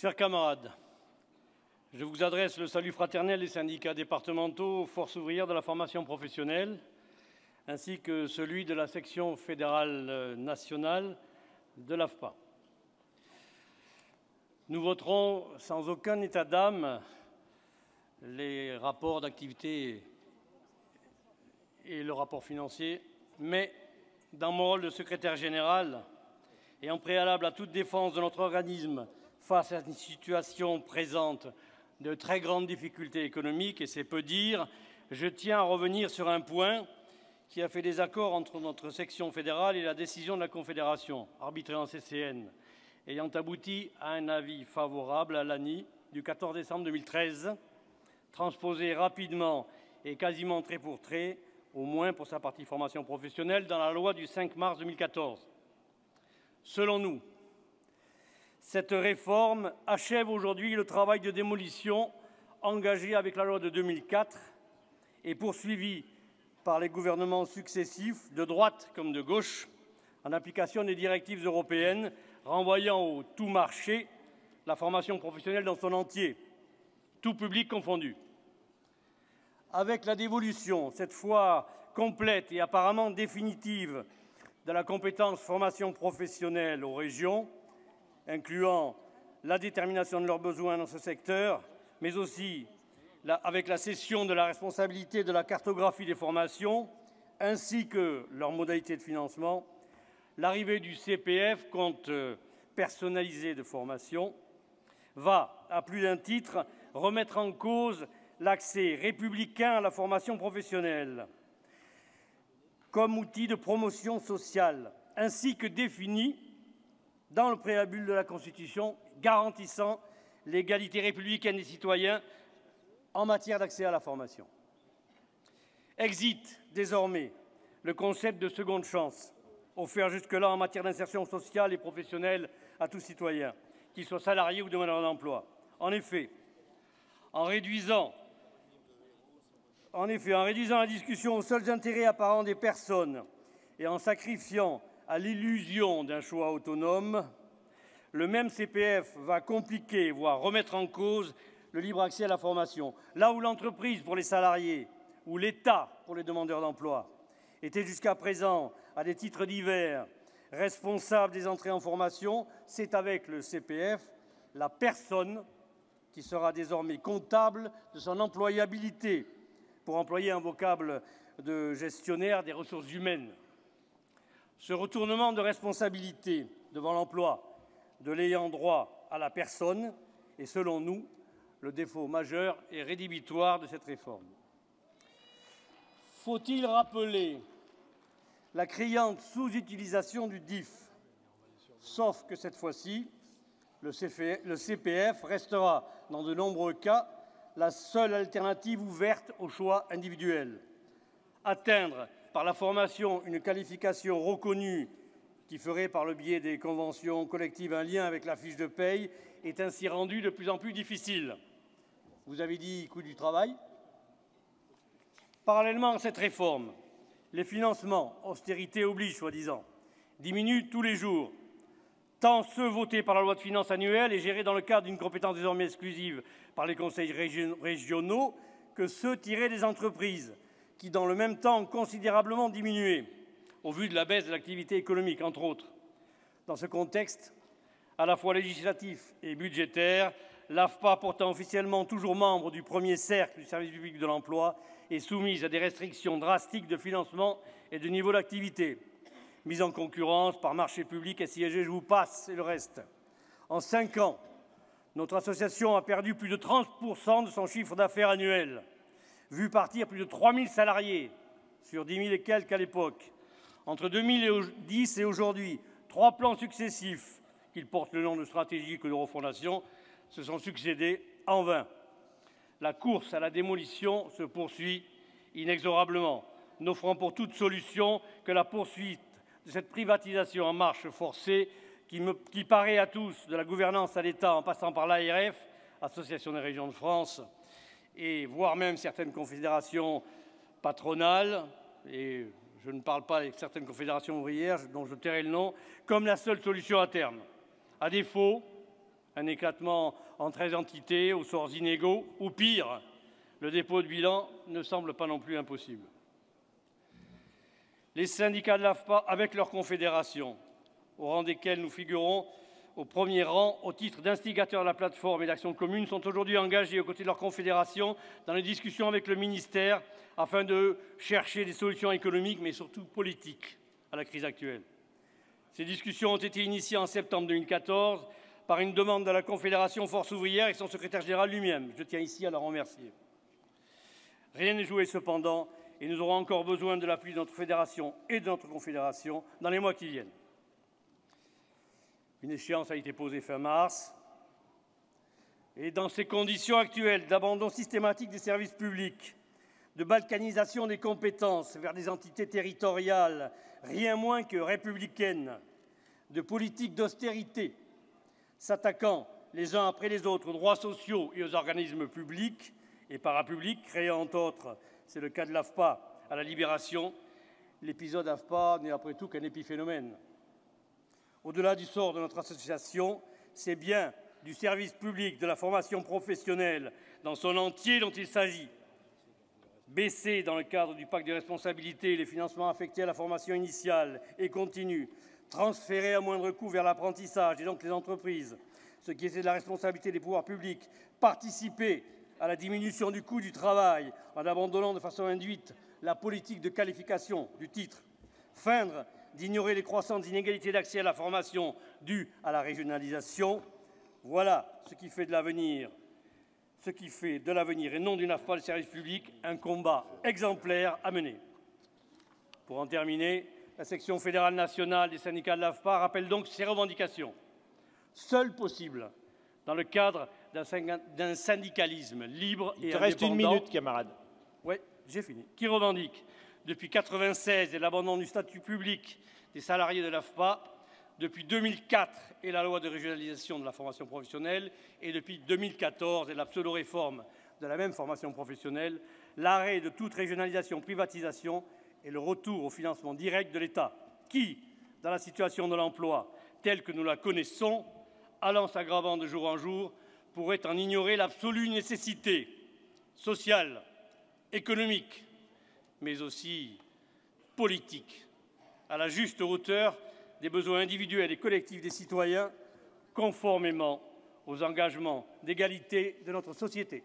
Chers camarades, je vous adresse le salut fraternel des syndicats départementaux, forces ouvrières de la formation professionnelle, ainsi que celui de la section fédérale nationale de l'AFPA. Nous voterons sans aucun état d'âme les rapports d'activité et le rapport financier, mais dans mon rôle de secrétaire général et en préalable à toute défense de notre organisme face à une situation présente de très grandes difficultés économiques, et c'est peu dire, je tiens à revenir sur un point qui a fait désaccord entre notre section fédérale et la décision de la Confédération, arbitrée en CCN, ayant abouti à un avis favorable à l'ANI du 14 décembre 2013, transposé rapidement et quasiment trait pour trait, au moins pour sa partie formation professionnelle, dans la loi du 5 mars 2014. Selon nous, cette réforme achève aujourd'hui le travail de démolition engagé avec la loi de 2004 et poursuivi par les gouvernements successifs, de droite comme de gauche, en application des directives européennes renvoyant au tout marché la formation professionnelle dans son entier, tout public confondu. Avec la dévolution, cette fois complète et apparemment définitive, de la compétence formation professionnelle aux régions, incluant la détermination de leurs besoins dans ce secteur, mais aussi avec la cession de la responsabilité de la cartographie des formations, ainsi que leurs modalités de financement, l'arrivée du CPF, compte personnalisé de formation, va, à plus d'un titre, remettre en cause l'accès républicain à la formation professionnelle comme outil de promotion sociale, ainsi que défini dans le préambule de la Constitution, garantissant l'égalité républicaine des citoyens en matière d'accès à la formation. Exit désormais le concept de seconde chance, offert jusque-là en matière d'insertion sociale et professionnelle à tout citoyen, qu'il soit salarié ou demandeur d'emploi. En effet, en réduisant la discussion aux seuls intérêts apparents des personnes et en sacrifiant à l'illusion d'un choix autonome, le même CPF va compliquer, voire remettre en cause le libre accès à la formation. Là où l'entreprise pour les salariés ou l'État pour les demandeurs d'emploi était jusqu'à présent, à des titres divers, responsable des entrées en formation, c'est avec le CPF la personne qui sera désormais comptable de son employabilité, pour employer un vocable de gestionnaire des ressources humaines. Ce retournement de responsabilité devant l'emploi de l'ayant droit à la personne est, selon nous, le défaut majeur et rédhibitoire de cette réforme. Faut-il rappeler la criante sous-utilisation du DIF, sauf que cette fois-ci, le CPF restera, dans de nombreux cas, la seule alternative ouverte au choix individuel. Atteindre par la formation une qualification reconnue qui ferait par le biais des conventions collectives un lien avec la fiche de paye est ainsi rendu de plus en plus difficile. Vous avez dit coût du travail. Parallèlement à cette réforme, les financements, austérité oblige soi-disant, diminuent tous les jours, tant ceux votés par la loi de finances annuelle et gérés dans le cadre d'une compétence désormais exclusive par les conseils régionaux que ceux tirés des entreprises, qui dans le même temps ont considérablement diminué, au vu de la baisse de l'activité économique, entre autres. Dans ce contexte, à la fois législatif et budgétaire, l'AFPA, pourtant officiellement toujours membre du premier cercle du service public de l'emploi, est soumise à des restrictions drastiques de financement et de niveau d'activité. Mise en concurrence par marché public, SIAG, je vous passe, et le reste. En 5 ans, notre association a perdu plus de 30% de son chiffre d'affaires annuel, vu partir plus de 3 000 salariés, sur 10 000 et quelques à l'époque. Entre 2010 et aujourd'hui, 3 plans successifs, qu'ils portent le nom de stratégique ou de refondation, se sont succédés en vain. La course à la démolition se poursuit inexorablement, n'offrant pour toute solution que la poursuite de cette privatisation en marche forcée qui paraît à tous, de la gouvernance à l'État en passant par l'ARF, Association des régions de France, et voire même certaines confédérations patronales, et je ne parle pas de certaines confédérations ouvrières dont je tairai le nom, comme la seule solution à terme. À défaut, Un éclatement en 13 entités aux sorts inégaux, ou pire, le dépôt de bilan ne semble pas non plus impossible. Les syndicats de l'AFPA, avec leur confédération, au rang desquels nous figurons au premier rang au titre d'instigateurs de la plateforme et d'action commune, sont aujourd'hui engagés aux côtés de leur confédération dans les discussions avec le ministère afin de chercher des solutions économiques, mais surtout politiques, à la crise actuelle. Ces discussions ont été initiées en septembre 2014 par une demande de la Confédération Force ouvrière et son secrétaire général lui-même. Je tiens ici à la remercier. Rien n'est joué cependant, et nous aurons encore besoin de l'appui de notre fédération et de notre confédération dans les mois qui viennent. Une échéance a été posée fin mars, et dans ces conditions actuelles d'abandon systématique des services publics, de balkanisation des compétences vers des entités territoriales rien moins que républicaines, de politique d'austérité, s'attaquant les uns après les autres aux droits sociaux et aux organismes publics et parapublics, créant entre autres, c'est le cas de l'AFPA, à la Libération, l'épisode AFPA n'est après tout qu'un épiphénomène. Au-delà du sort de notre association, c'est bien du service public de la formation professionnelle dans son entier dont il s'agit. Baisser dans le cadre du pacte de responsabilité les financements affectés à la formation initiale et continue, transférer à moindre coût vers l'apprentissage et donc les entreprises, ce qui était de la responsabilité des pouvoirs publics, participer à la diminution du coût du travail en abandonnant de façon induite la politique de qualification du titre, feindre d'ignorer les croissantes inégalités d'accès à la formation dues à la régionalisation. Voilà ce qui fait de l'avenir et non d'une AFPA de service public un combat exemplaire à mener. Pour en terminer, la section fédérale nationale des syndicats de l'AFPA rappelle donc ses revendications, seules possibles dans le cadre d'un syndicalisme libre et indépendant. Il te reste une minute, camarade. Oui, j'ai fini. Qui revendique depuis 1996 et l'abandon du statut public des salariés de l'AFPA, depuis 2004 et la loi de régionalisation de la formation professionnelle, et depuis 2014 et la pseudo-réforme de la même formation professionnelle, l'arrêt de toute régionalisation-privatisation et le retour au financement direct de l'État, qui, dans la situation de l'emploi telle que nous la connaissons, allant s'aggravant de jour en jour, pourrait en ignorer l'absolue nécessité sociale, économique, mais aussi politique, à la juste hauteur des besoins individuels et collectifs des citoyens, conformément aux engagements d'égalité de notre société.